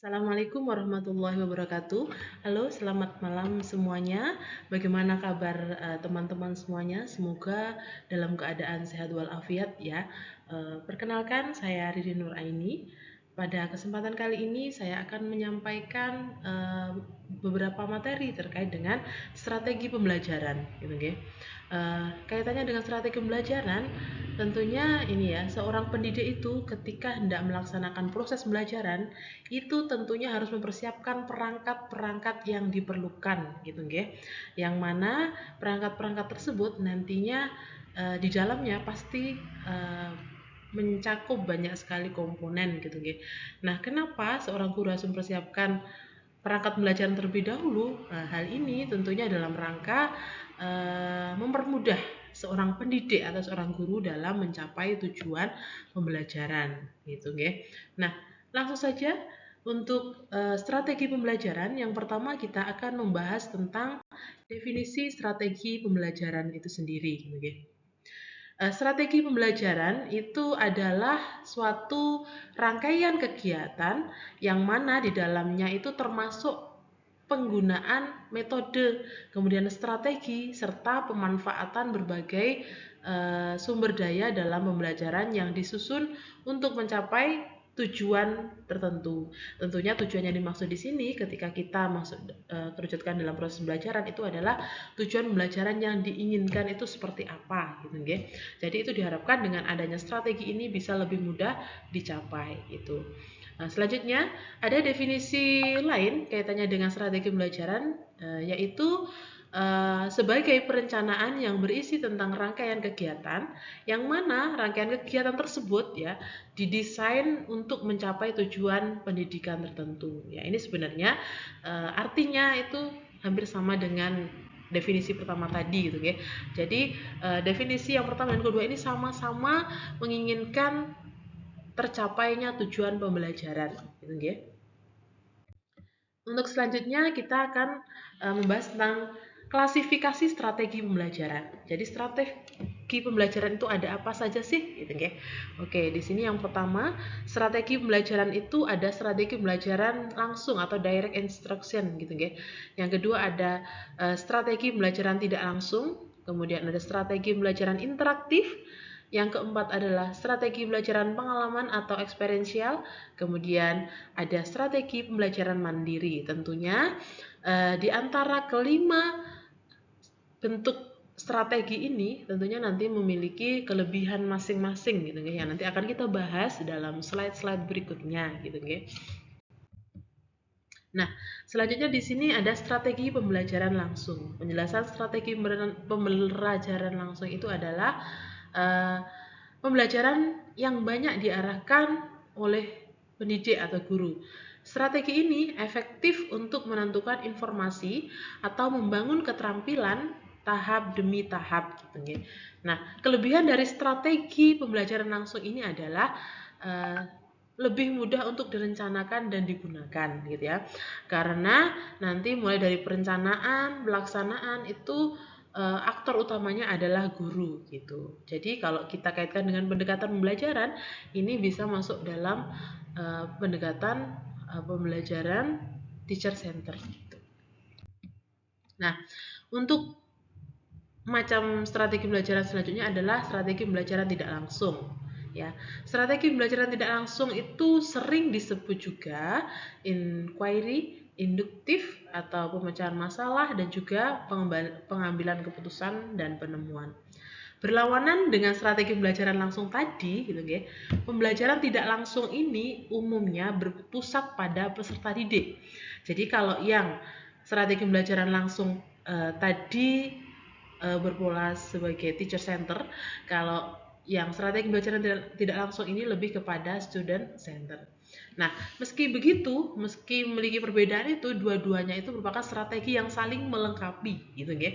Assalamualaikum warahmatullahi wabarakatuh. Halo, selamat malam semuanya. Bagaimana kabar teman-teman semuanya? Semoga dalam keadaan sehat walafiat ya. Perkenalkan, saya Riri Nuraini. Pada kesempatan kali ini saya akan menyampaikan beberapa materi terkait dengan strategi pembelajaran, gitu ya. Kaitannya dengan strategi pembelajaran, tentunya ini ya, seorang pendidik itu ketika hendak melaksanakan proses pembelajaran itu tentunya harus mempersiapkan perangkat-perangkat yang diperlukan gitu nggih. Yang mana perangkat-perangkat tersebut nantinya di dalamnya pasti mencakup banyak sekali komponen gitu nggih. Nah, kenapa seorang guru harus mempersiapkan perangkat pembelajaran terlebih dahulu? Nah, hal ini tentunya dalam rangka mempermudah seorang pendidik atau seorang guru dalam mencapai tujuan pembelajaran gitu nggih. Nah, langsung saja untuk strategi pembelajaran, yang pertama kita akan membahas tentang definisi strategi pembelajaran itu sendiri. Okay. Strategi pembelajaran itu adalah suatu rangkaian kegiatan yang mana di dalamnya itu termasuk penggunaan metode, kemudian strategi, serta pemanfaatan berbagai sumber daya dalam pembelajaran yang disusun untuk mencapai tujuan tertentu. Tentunya tujuan yang dimaksud di sini ketika kita terwujudkan dalam proses pembelajaran itu adalah tujuan pembelajaran yang diinginkan itu seperti apa gitu nggih. Jadi itu diharapkan dengan adanya strategi ini bisa lebih mudah dicapai itu. Nah, selanjutnya ada definisi lain kaitannya dengan strategi pembelajaran yaitu sebagai perencanaan yang berisi tentang rangkaian kegiatan yang mana rangkaian kegiatan tersebut ya didesain untuk mencapai tujuan pendidikan tertentu. Ya, ini sebenarnya artinya itu hampir sama dengan definisi pertama tadi gitu ya. Jadi definisi yang pertama dan kedua ini sama-sama menginginkan tercapainya tujuan pembelajaran gitu ya. Untuk selanjutnya kita akan membahas tentang klasifikasi strategi pembelajaran. Jadi strategi pembelajaran itu ada apa saja sih gitu ya. Oke, di sini yang pertama, strategi pembelajaran itu ada strategi pembelajaran langsung atau direct instruction gitu ya. Yang kedua ada strategi pembelajaran tidak langsung, kemudian ada strategi pembelajaran interaktif. Yang keempat adalah strategi pembelajaran pengalaman atau experiential. Kemudian ada strategi pembelajaran mandiri. Tentunya di antara kelima bentuk strategi ini tentunya nanti memiliki kelebihan masing-masing gitu ya. Nanti akan kita bahas dalam slide-slide berikutnya gitu ya. Nah, selanjutnya di sini ada strategi pembelajaran langsung. Penjelasan strategi pembelajaran langsung itu adalah pembelajaran yang banyak diarahkan oleh pendidik atau guru. Strategi ini efektif untuk menentukan informasi atau membangun keterampilan tahap demi tahap gitu ya. Nah, kelebihan dari strategi pembelajaran langsung ini adalah lebih mudah untuk direncanakan dan digunakan gitu ya. Karena nanti mulai dari perencanaan, pelaksanaan itu aktor utamanya adalah guru gitu. Jadi kalau kita kaitkan dengan pendekatan pembelajaran, ini bisa masuk dalam pendekatan pembelajaran teacher center gitu. Nah, untuk macam strategi pembelajaran selanjutnya adalah strategi pembelajaran tidak langsung. Ya, strategi pembelajaran tidak langsung itu sering disebut juga inquiry, induktif atau pemecahan masalah dan juga pengambilan keputusan dan penemuan. Berlawanan dengan strategi pembelajaran langsung tadi, gitu ya. Pembelajaran tidak langsung ini umumnya berpusat pada peserta didik. Jadi kalau yang strategi pembelajaran langsung tadi berpola sebagai teacher center, kalau yang strategi pembelajaran tidak langsung ini lebih kepada student center. Nah, meski begitu, meski memiliki perbedaan itu, dua-duanya itu merupakan strategi yang saling melengkapi, gitu ya.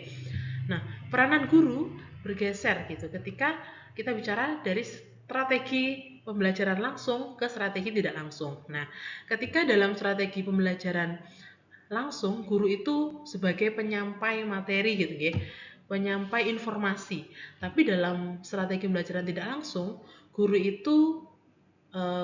Nah, peranan guru bergeser gitu ketika kita bicara dari strategi pembelajaran langsung ke strategi tidak langsung. Nah, ketika dalam strategi pembelajaran langsung, guru itu sebagai penyampai materi gitu ya, penyampai informasi. Tapi dalam strategi pembelajaran tidak langsung, guru itu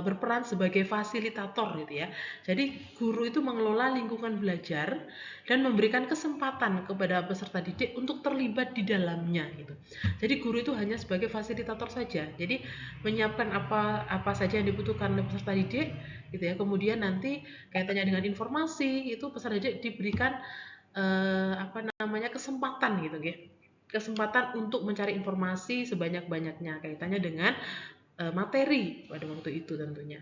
berperan sebagai fasilitator gitu ya. Jadi guru itu mengelola lingkungan belajar dan memberikan kesempatan kepada peserta didik untuk terlibat di dalamnya gitu. Jadi guru itu hanya sebagai fasilitator saja. Jadi menyiapkan apa saja yang dibutuhkan oleh peserta didik gitu ya. Kemudian nanti kaitannya dengan informasi itu peserta didik diberikan kesempatan gitu ya. Kesempatan untuk mencari informasi sebanyak-banyaknya kaitannya dengan materi pada waktu itu tentunya.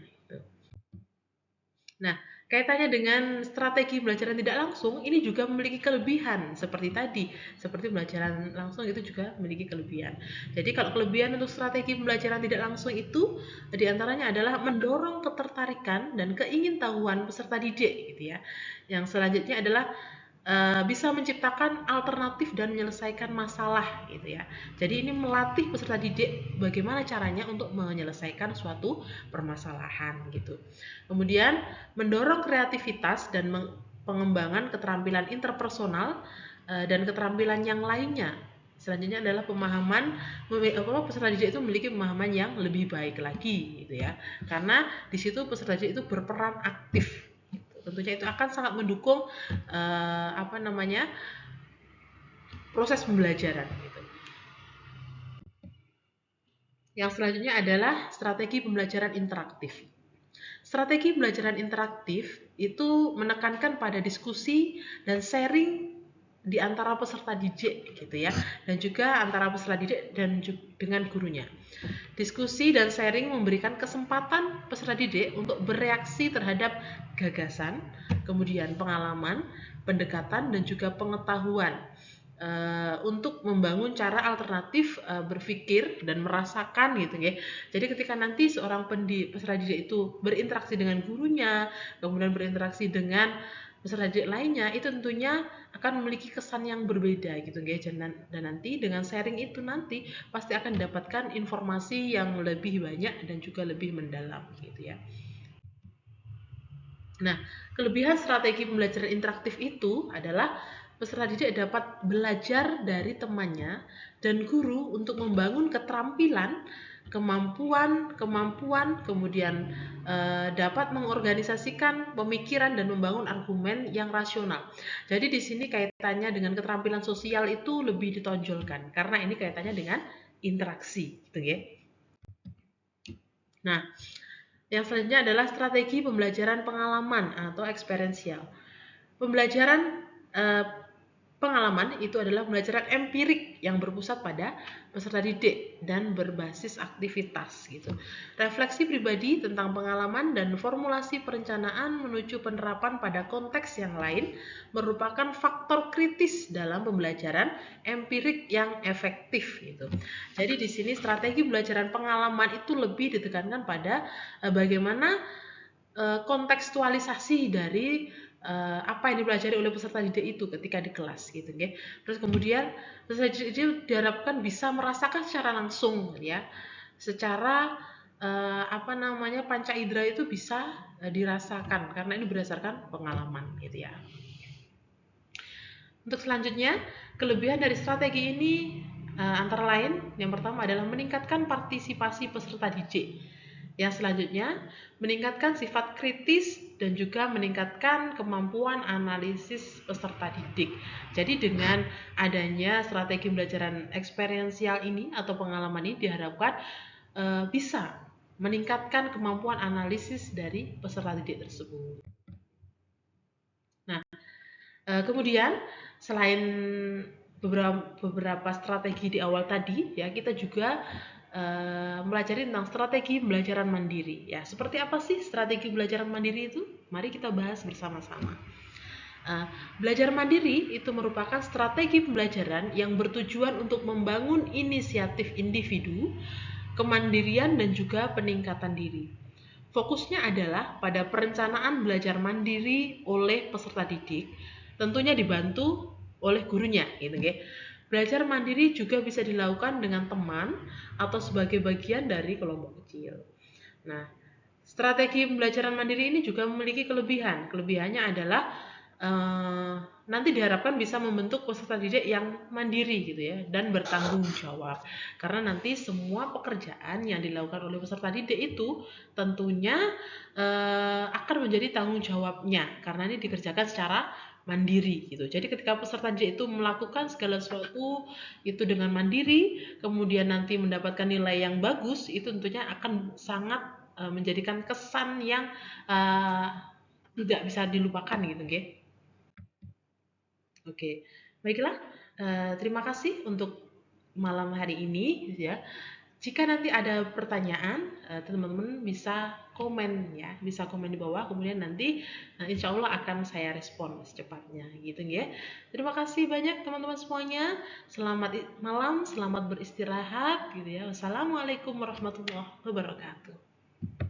Nah, kaitannya dengan strategi pembelajaran tidak langsung, ini juga memiliki kelebihan seperti tadi. Seperti pembelajaran langsung itu juga memiliki kelebihan. Jadi kalau kelebihan untuk strategi pembelajaran tidak langsung itu diantaranya adalah mendorong ketertarikan dan keingintahuan peserta didik gitu ya. Yang selanjutnya adalah bisa menciptakan alternatif dan menyelesaikan masalah gitu ya. Jadi ini melatih peserta didik bagaimana caranya untuk menyelesaikan suatu permasalahan gitu. Kemudian mendorong kreativitas dan pengembangan keterampilan interpersonal dan keterampilan yang lainnya. Selanjutnya adalah pemahaman peserta didik itu memiliki pemahaman yang lebih baik lagi gitu ya. Karena di situ peserta didik itu berperan aktif. Tentunya itu akan sangat mendukung proses pembelajaran gitu. Yang selanjutnya adalah strategi pembelajaran interaktif. Strategi pembelajaran interaktif itu menekankan pada diskusi dan sharing di antara peserta didik gitu ya, dan juga antara peserta didik dan dengan gurunya. Diskusi dan sharing memberikan kesempatan peserta didik untuk bereaksi terhadap gagasan, kemudian pengalaman, pendekatan, dan juga pengetahuan untuk membangun cara alternatif berpikir dan merasakan gitu ya. Jadi ketika nanti seorang peserta didik itu berinteraksi dengan gurunya, kemudian berinteraksi dengan peserta didik lainnya, itu tentunya akan memiliki kesan yang berbeda gitu ya. Dan nanti dengan sharing itu nanti pasti akan mendapatkan informasi yang lebih banyak dan juga lebih mendalam gitu ya. Nah, kelebihan strategi pembelajaran interaktif itu adalah peserta didik dapat belajar dari temannya dan guru untuk membangun keterampilan, kemampuan, kemudian dapat mengorganisasikan pemikiran dan membangun argumen yang rasional. Jadi di sini kaitannya dengan keterampilan sosial itu lebih ditonjolkan karena ini kaitannya dengan interaksi, gitu ya. Nah, yang selanjutnya adalah strategi pembelajaran pengalaman atau eksperiensial. Pembelajaran pengalaman itu adalah pembelajaran empirik yang berpusat pada peserta didik dan berbasis aktivitas gitu. Refleksi pribadi tentang pengalaman dan formulasi perencanaan menuju penerapan pada konteks yang lain merupakan faktor kritis dalam pembelajaran empirik yang efektif gitu. Jadi di sini strategi pembelajaran pengalaman itu lebih ditekankan pada bagaimana kontekstualisasi dari apa yang dipelajari oleh peserta didik itu ketika di kelas gitu ya. Terus kemudian peserta didik itu diharapkan bisa merasakan secara langsung ya, secara panca indera itu bisa dirasakan karena ini berdasarkan pengalaman gitu ya. Untuk selanjutnya, kelebihan dari strategi ini antara lain yang pertama adalah meningkatkan partisipasi peserta didik. Yang selanjutnya, meningkatkan sifat kritis dan juga meningkatkan kemampuan analisis peserta didik. Jadi dengan adanya strategi pembelajaran eksperiensial ini atau pengalaman ini diharapkan bisa meningkatkan kemampuan analisis dari peserta didik tersebut. Nah, kemudian selain beberapa strategi di awal tadi ya, kita juga mempelajari tentang strategi pembelajaran mandiri ya. Seperti apa sih strategi pembelajaran mandiri itu? Mari kita bahas bersama-sama. Belajar mandiri itu merupakan strategi pembelajaran yang bertujuan untuk membangun inisiatif individu, kemandirian dan juga peningkatan diri. Fokusnya adalah pada perencanaan belajar mandiri oleh peserta didik, tentunya dibantu oleh gurunya gitu ya. Belajar mandiri juga bisa dilakukan dengan teman atau sebagai bagian dari kelompok kecil. Nah, strategi pembelajaran mandiri ini juga memiliki kelebihan. Kelebihannya adalah eh, nanti diharapkan bisa membentuk peserta didik yang mandiri gitu ya dan bertanggung jawab. Karena nanti semua pekerjaan yang dilakukan oleh peserta didik itu tentunya akan menjadi tanggung jawabnya karena ini dikerjakan secara mandiri gitu. Jadi ketika peserta didik itu melakukan segala sesuatu itu dengan mandiri, kemudian nanti mendapatkan nilai yang bagus, itu tentunya akan sangat menjadikan kesan yang eh, tidak bisa dilupakan gitu, oke? Oke, baiklah. Terima kasih untuk malam hari ini, gitu ya. Jika nanti ada pertanyaan, teman-teman bisa komen ya, bisa komen di bawah. Kemudian nanti, insya Allah akan saya respon secepatnya, gitu ya. Terima kasih banyak teman-teman semuanya. Selamat malam, selamat beristirahat, gitu ya. Wassalamualaikum warahmatullahi wabarakatuh.